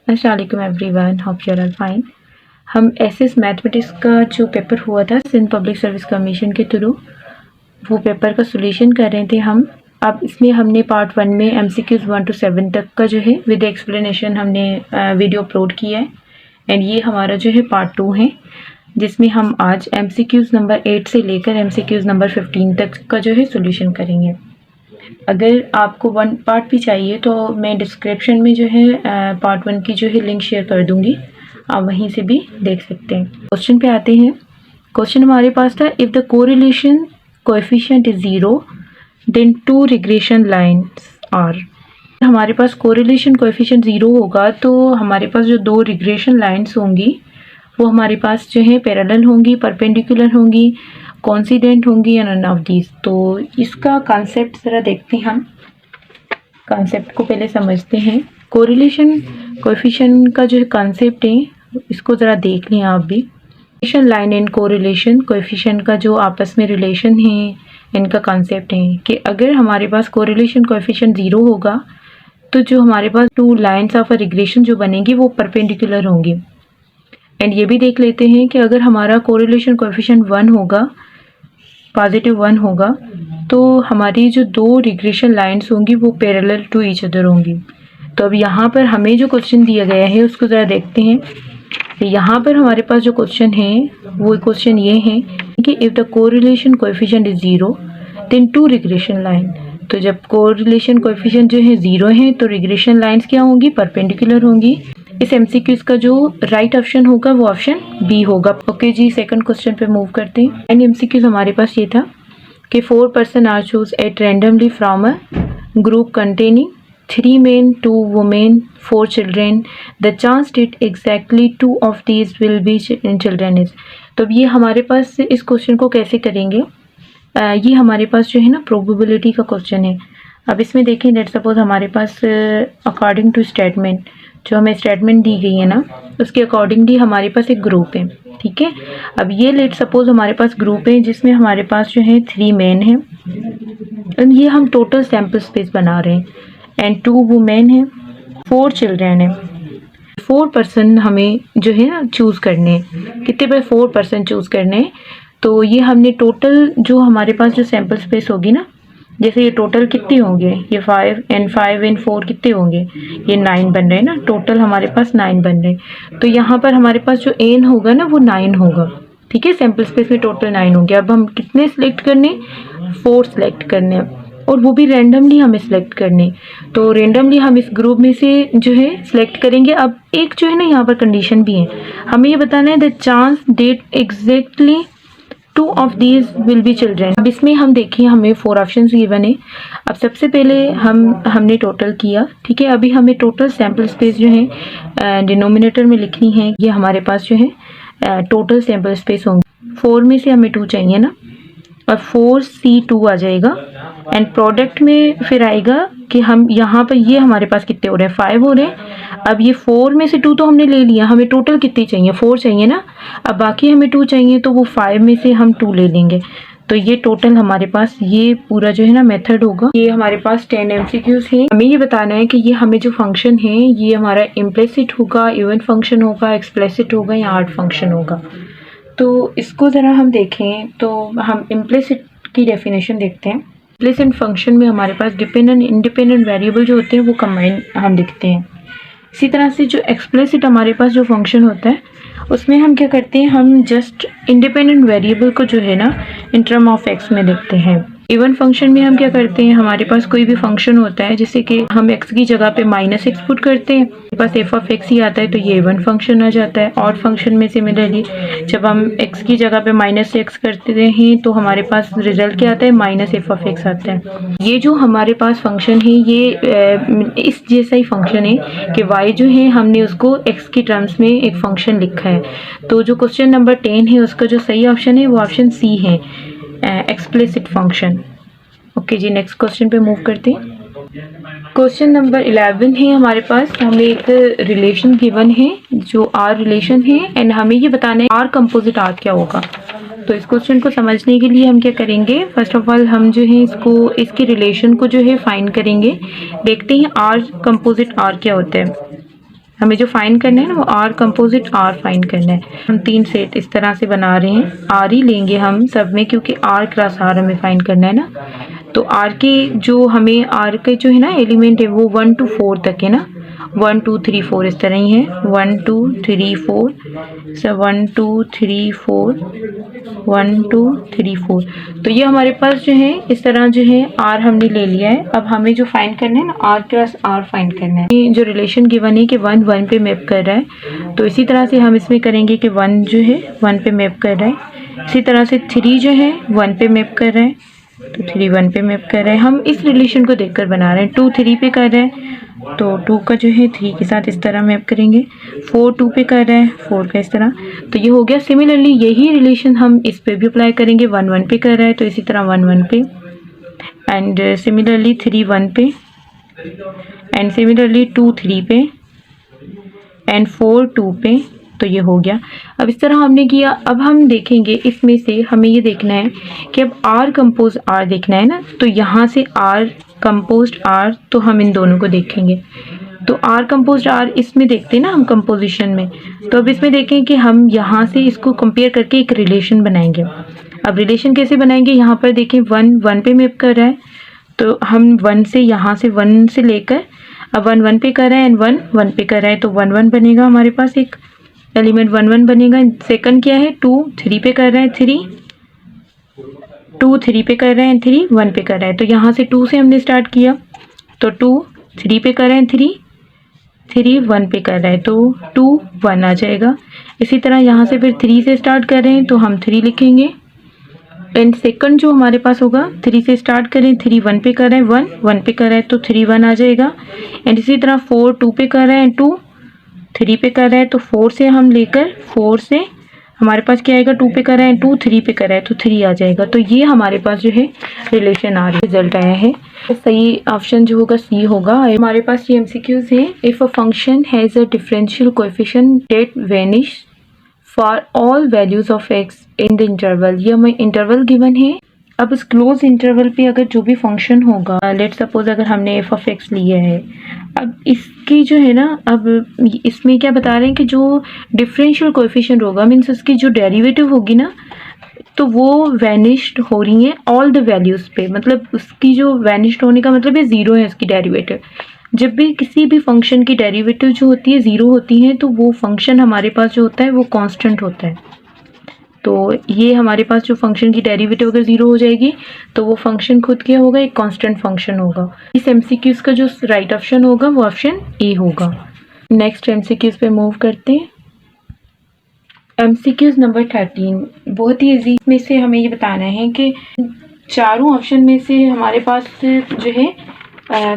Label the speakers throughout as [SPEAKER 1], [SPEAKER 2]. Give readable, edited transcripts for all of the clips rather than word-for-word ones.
[SPEAKER 1] अस्सलाम वालेकुम everyone, hope you are all fine. हम एसएस मैथमेटिक्स का जो पेपर हुआ था सिंध पब्लिक सर्विस कमीशन के थ्रू, वो पेपर का सॉल्यूशन कर रहे थे हम। अब इसमें हमने पार्ट 1 में एमसीक्यूज़ 1 to 7 तक का जो है विद एक्सप्लेनेशन हमने वीडियो अपलोड किया है। एंड ये हमारा जो है पार्ट 2 है, जिसमें हम आज एमसीक्यूज़ नंबर 8 से लेकर एमसीक्यूज़ नंबर 15 तक का जो है सॉल्यूशन करेंगे। अगर आपको 1 पार्ट भी चाहिए तो मैं डिस्क्रिप्शन में जो है पार्ट 1 की जो है लिंक शेयर कर दूंगी, आप वहीं से भी देख सकते हैं। क्वेश्चन पे आते हैं। क्वेश्चन हमारे पास था, if the correlation coefficient is 0 then 2 regression lines are. हमारे पास कोरिलेशन कोएफिशिएंट 0 होगा तो हमारे पास जो 2 रिग्रेशन लाइन्स होंगी वो हमारे पास जो है पैरेलल होंगी, परपेंडिकुलर होंगी, कॉन्सिडेंट होंगी या नन ऑफ दीज। तो इसका कॉन्सेप्ट ज़रा देखते हैं हम। कॉन्सेप्ट को पहले समझते हैं। कोरिलेशन कोएफिशिएंट का जो कॉन्सेप्ट है इसको ज़रा देख लें आप भी। Relation line and correlation coefficient का जो आपस में रिलेशन है, इनका कॉन्सेप्ट है कि अगर हमारे पास कोरिलेशन कोएफिशिएंट 0 होगा तो जो हमारे पास 2 लाइन्स ऑफ अ रिग्रेशन जो बनेंगी वो परपेंडिकुलर होंगी। एंड ये भी देख लेते हैं कि अगर हमारा कोरिलेशन कोएफिशिएंट 1 होगा, पॉजिटिव 1 होगा, तो हमारी जो 2 रिग्रेशन लाइन्स होंगी वो पैरेलल टू ईच अदर होंगी। तो अब यहाँ पर हमें जो क्वेश्चन दिया गया है उसको ज़रा देखते हैं। यहाँ पर हमारे पास जो क्वेश्चन है वो क्वेश्चन ये है कि if the correlation coefficient is 0 then 2 regression line. तो जब कोरिलेशन कोएफिशिएंट जो है 0 है तो रिग्रेशन लाइन्स क्या होंगी, परपेंडिकुलर होंगी। इस एमसीक्यूज़ का जो राइट ऑप्शन होगा वो ऑप्शन बी होगा। ओके जी, सेकंड क्वेश्चन पे मूव करते हैं। एंड एमसीक्यूज़ हमारे पास ये था कि 4 person are choose at randomly from a group containing 3 men, 2 women, 4 children. The chance that exactly 2 of these will be children is। तो अब ये हमारे पास इस क्वेश्चन को कैसे करेंगे, ये हमारे पास जो है ना प्रोबेबिलिटी का क्वेश्चन है। अब इसमें देखें, लेट सपोज हमारे पास अकॉर्डिंग टू स्टेटमेंट, जो हमें स्टेटमेंट दी गई है ना उसके अकॉर्डिंगली हमारे पास एक ग्रुप है, ठीक है। अब ये लेट सपोज हमारे पास ग्रुप है जिसमें हमारे पास जो है 3 men हैं, एंड ये हम टोटल सैम्पल स्पेस बना रहे हैं। एंड 2 वुमेन हैं, 4 चिल्ड्रेन हैं। 4 पर्सन हमें जो है ना चूज़ करने हैं। कितने बाय 4 पर्सन चूज़ करने हैं। तो ये हमने टोटल जो हमारे पास जो सैम्पल स्पेस होगी ना, जैसे ये टोटल कितने होंगे, ये 5 and 5 and 4 कितने होंगे, ये 9 बन रहे हैं ना, टोटल हमारे पास 9 बन रहे हैं। तो यहाँ पर हमारे पास जो एन होगा ना वो 9 होगा, ठीक है। सैम्पल स्पेस में टोटल 9 होंगे। अब हम कितने सिलेक्ट करने, 4 सिलेक्ट करने, और वो भी रैंडमली हमें सिलेक्ट करने। तो रैंडमली हम इस ग्रुप में से जो है सिलेक्ट करेंगे। अब एक जो है ना यहाँ पर कंडीशन भी है, हमें ये बताना है the chance that exactly 2 of these will be children। अब इसमें हम देखिए हमें 4 ऑप्शंस गिवन है। अब सबसे पहले हमने टोटल किया, ठीक है। अभी हमें टोटल सैम्पल स्पेस जो है डिनोमिनेटर में लिखनी है। ये हमारे पास जो है टोटल सैम्पल स्पेस होंगे। 4 में से हमें 2 चाहिए ना, और 4C2 आ जाएगा। एंड प्रोडक्ट में फिर आएगा कि हम यहाँ पर ये हमारे पास कितने हो रहे हैं, 5 हो रहे हैं। अब ये 4 में से 2 तो हमने ले लिया, हमें टोटल कितने चाहिए, 4 चाहिए ना। अब बाकी हमें 2 चाहिए, तो वो 5 में से हम 2 ले लेंगे। तो ये टोटल हमारे पास ये पूरा जो है ना मेथड होगा। ये हमारे पास 10 एमसीक्यूज हैं। हमें ये बताना है कि ये हमें जो फंक्शन है ये हमारा इम्प्लिसिट होगा, इवन फंक्शन होगा, एक्सप्लिसिट होगा या आर्ट फंक्शन होगा। तो इसको ज़रा हम देखें तो हम इम्प्लिसिट की डेफिनेशन देखते हैं। इम्प्लिसिट फंक्शन में हमारे पास डिपेंडेंट इंडिपेंडेंट वेरिएबल जो होते हैं वो कंबाइन हम लिखते हैं। इसी तरह से जो एक्सप्लिसिट हमारे पास जो फंक्शन होता है उसमें हम क्या करते हैं, हम जस्ट इंडिपेंडेंट वेरिएबल को जो है ना इन टर्म ऑफ एक्स में लिखते हैं। इवन फंक्शन में हम क्या करते हैं, हमारे पास कोई भी फंक्शन होता है जैसे कि हम x की जगह पे -x पुट करते हैं, हमारे पास f ऑफ x ही आता है तो ये इवन फंक्शन आ जाता है। और फंक्शन में सिमिलरली जब हम x की जगह पे -x करते हैं तो हमारे पास रिजल्ट क्या आता है, -f ऑफ x आता है। ये जो हमारे पास फंक्शन है ये इस जैसा ही फंक्शन है कि y जो है हमने उसको x की टर्म्स में एक फंक्शन लिखा है। तो जो क्वेश्चन नंबर 10 है उसका जो सही ऑप्शन है वो ऑप्शन सी है, एक्सप्लिसिट फंक्शन। ओके जी, नेक्स्ट क्वेश्चन पे मूव करते हैं। क्वेश्चन नंबर 11 है हमारे पास। हमें एक रिलेशन गिवन है जो आर रिलेशन है, एंड हमें ये बताना है आर कंपोजिट आर क्या होगा। तो इस क्वेश्चन को समझने के लिए हम क्या करेंगे, फर्स्ट ऑफ ऑल हम जो है इसके रिलेशन को जो है फाइंड करेंगे। देखते हैं आर कंपोजिट आर क्या होता है। हमें जो फाइंड करना है ना वो आर कंपोजिट आर फाइंड करना है। हम 3 सेट इस तरह से बना रहे हैं, आर ही लेंगे हम सब में क्योंकि आर क्रॉस आर हमें फाइंड करना है ना। तो आर के जो हमें आर के जो है ना एलिमेंट है वो 1 to 4 तक है ना, 1 2 3 4 इस तरह ही है, 1 2 3 4, 1 2 3 4, 1 2 3 4। तो ये हमारे पास जो है इस तरह जो है आर हमने ले लिया है। अब हमें जो फाइंड करना है ना आर क्रॉस आर फाइंड करना है। ये जो रिलेशन गिवन है कि 1 1 पे मैप कर रहा है, तो इसी तरह से हम इसमें करेंगे कि 1 जो है 1 पे मैप कर रहा है, इसी तरह से 3 जो है 1 पे मैप कर रहा है, तो 3 1 पे मैप कर रहे हैं। हम इस रिलेशन को देखकर बना रहे हैं। 2 3 पे कर रहे हैं तो 2 का जो है 3 के साथ इस तरह मैप करेंगे। 4 2 पे कर रहे हैं, 4 का इस तरह, तो ये हो गया। सिमिलरली यही रिलेशन हम इस पे भी अप्लाई करेंगे। 1 1 पे कर रहा है तो इसी तरह 1 1 पे, एंड सिमिलरली 3 1 पे, एंड सिमिलरली 2 3 पे, एंड 4 2 पे। तो ये हो गया। अब इस तरह हमने किया। अब हम देखेंगे इसमें से हमें ये देखना है कि अब आर कंपोज आर देखना है ना, तो यहाँ से आर कंपोज्ड आर, तो हम इन दोनों को देखेंगे। तो आर कंपोज्ड आर इसमें देखते हैं ना हम कंपोजिशन में, तो अब इसमें देखें कि हम यहाँ से इसको कंपेयर करके एक रिलेशन बनाएंगे। अब रिलेशन कैसे बनाएंगे, यहाँ पर देखें 1 1 पे मैप कर रहा है, तो हम 1 से यहाँ से 1 से लेकर अब 1 1 पे कर रहे हैं एंड 1 1 पे कर रहे हैं, तो 1 1 बनेगा हमारे पास, एक एलिमेंट 1 1 बनेगा। सेकंड क्या है, 2 3 पे कर रहे हैं, 3 2 3 पे कर रहे हैं, 3 1 पे कर रहे हैं। तो यहाँ से 2 से हमने स्टार्ट किया, तो 2 3 पे कर रहे हैं, 3 3 1 पे कर रहे हैं, तो 2 1 आ जाएगा। इसी तरह यहाँ से फिर 3 से स्टार्ट कर रहे हैं तो हम 3 लिखेंगे, एंड सेकंड जो हमारे पास होगा 3 से स्टार्ट करें, 3 1 पे कर रहे हैं, 1 1 पे कर रहे हैं, तो 3 1 आ जाएगा। एंड इसी तरह 4 2 पे कर रहे हैं, 2 3 पे कर रहे हैं, तो 4 से हम लेकर 4 से हमारे पास क्या आएगा, 2 पे कर रहे हैं, 2 3 पे कर रहे हैं, तो 3 आ जाएगा। तो ये हमारे पास जो है रिलेशन आ रही है, रिजल्ट आया है। तो सही ऑप्शन जो होगा सी होगा। हमारे पास ये एमसीक्यूज है। If a function has a differential coefficient that vanish for all values of x in the interval, ये हमें इंटरवल गिवन है। अब इस क्लोज इंटरवल पे अगर जो भी फंक्शन होगा, लेट सपोज अगर हमने एफ ऑफ एक्स लिया है, अब इसकी जो है ना, अब इसमें क्या बता रहे हैं कि जो डिफरेंशियल कोएफिशिएंट होगा, मीन्स उसकी जो डेरिवेटिव होगी ना, तो वो वैनिश्ड हो रही है ऑल द वैल्यूज पे। मतलब उसकी जो वैनिश्ड होने का मतलब है ज़ीरो है उसकी डेरिवेटिव। जब भी किसी भी फंक्शन की डेरिवेटिव जो होती है ज़ीरो होती है, तो वो फंक्शन हमारे पास जो होता है वो कांस्टेंट होता है। तो ये हमारे पास जो फंक्शन की डेरिवेटिव अगर ज़ीरो हो जाएगी तो वो फंक्शन खुद क्या होगा, एक कांस्टेंट फंक्शन होगा। इस एमसीक्यूज़ का जो राइट ऑप्शन होगा वो ऑप्शन ए होगा। नेक्स्ट एमसीक्यूज़ पे मूव करते हैं। एमसीक्यूज़ नंबर 13 बहुत ही इजी। में से हमें ये बताना है कि चारों ऑप्शन में से हमारे पास जो है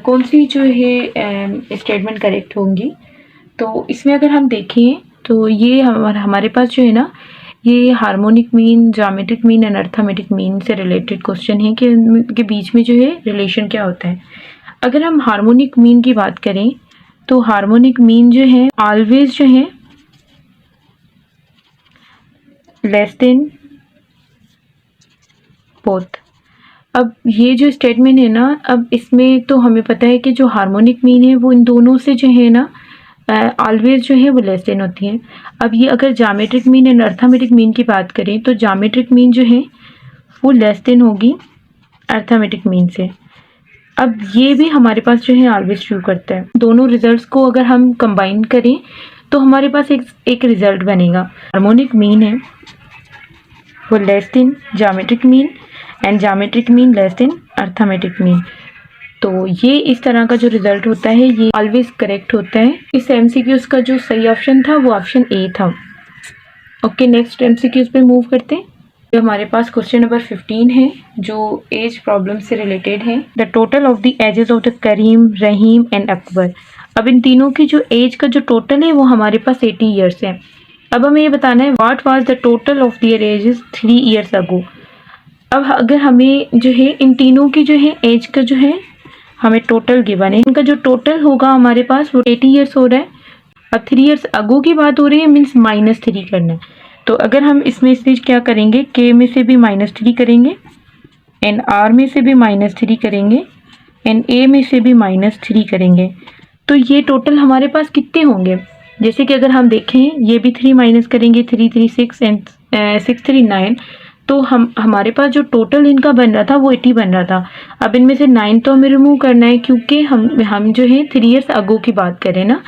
[SPEAKER 1] कौन सी जो है स्टेटमेंट करेक्ट होंगी। तो इसमें अगर हम देखें तो ये हमारे पास जो है ना, ये harmonic mean, geometric mean and arithmetic mean से रिलेटेड क्वेश्चन है कि इनके बीच में जो है रिलेशन क्या होता है। अगर हम हार्मोनिक मीन की बात करें तो हार्मोनिक मीन जो है ऑलवेज जो है लेस देन बोथ। अब ये जो स्टेटमेंट है ना, अब इसमें तो हमें पता है कि जो हार्मोनिक मीन है वो इन दोनों से जो है ना ऑलवेज जो है वो लेस देन होती है। अब ये अगर geometric mean and arithmetic mean की बात करें तो ज्योमेट्रिक मीन जो है वो लेस देन होगी अर्थमेटिक मीन से। अब ये भी हमारे पास जो है ऑलवेज ट्रू करता है। दोनों रिजल्ट्स को अगर हम कंबाइन करें तो हमारे पास एक रिजल्ट बनेगा। हार्मोनिक मीन है वो less than geometric mean and geometric mean less than arithmetic mean. तो ये इस तरह का जो रिजल्ट होता है ये ऑलवेज करेक्ट होता है। इस एमसीक्यूज का जो सही ऑप्शन था वो ऑप्शन ए था। ओके, नेक्स्ट एमसीक्यूज पे मूव करते हैं। जो हमारे पास क्वेश्चन नंबर 15 है जो एज प्रॉब्लम से रिलेटेड है। The total of the ages of the Karim, Rahim and Akbar. अब इन तीनों की जो एज का जो टोटल है वो हमारे पास 80 ईयर्स है। अब हमें ये बताना है what was the total of their edges 3 years ago. अब अगर हमें जो है इन तीनों की जो है एज का जो है हमें टोटल गिवन है, इनका जो टोटल होगा हमारे पास वो 80 ईयर्स हो रहा है। अब 3 ईयर्स अगो की बात हो रही है, मीन्स -3 करना है। तो अगर हम इसमें से क्या करेंगे, के में से भी -3 करेंगे, एन आर में से भी -3 करेंगे, एन ए में से भी -3 करेंगे। तो ये टोटल हमारे पास कितने होंगे, जैसे कि अगर हम देखें ये भी 3 माइनस करेंगे 3 3 6 एंड 6 3 9, तो हमारे पास जो टोटल इनका बन रहा था वो 80 बन रहा था। अब इनमें से 9 तो हमें रिमूव करना है क्योंकि हम जो है 3 ईयर्स अगो की बात करें ना,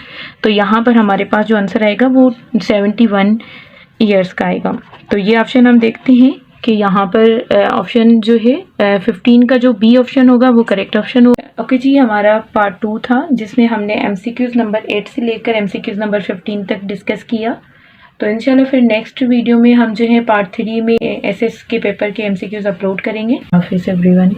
[SPEAKER 1] तो यहाँ पर हमारे पास जो आंसर आएगा वो 71 ईयर्स का आएगा। तो ये ऑप्शन हम देखते हैं कि यहाँ पर ऑप्शन जो है 15 का जो बी ऑप्शन होगा वो करेक्ट ऑप्शन होगा। ओके जी, हमारा पार्ट 2 था जिसमें हमने एमसीक्यूज नंबर 8 से लेकर एमसीक्यूज नंबर 15 तक डिस्कस किया। तो इंशाल्लाह फिर नेक्स्ट वीडियो में हम जो है पार्ट 3 में एसएस के पेपर के एमसीक्यूज अपलोड करेंगे। हाफिज़ एवरीवन।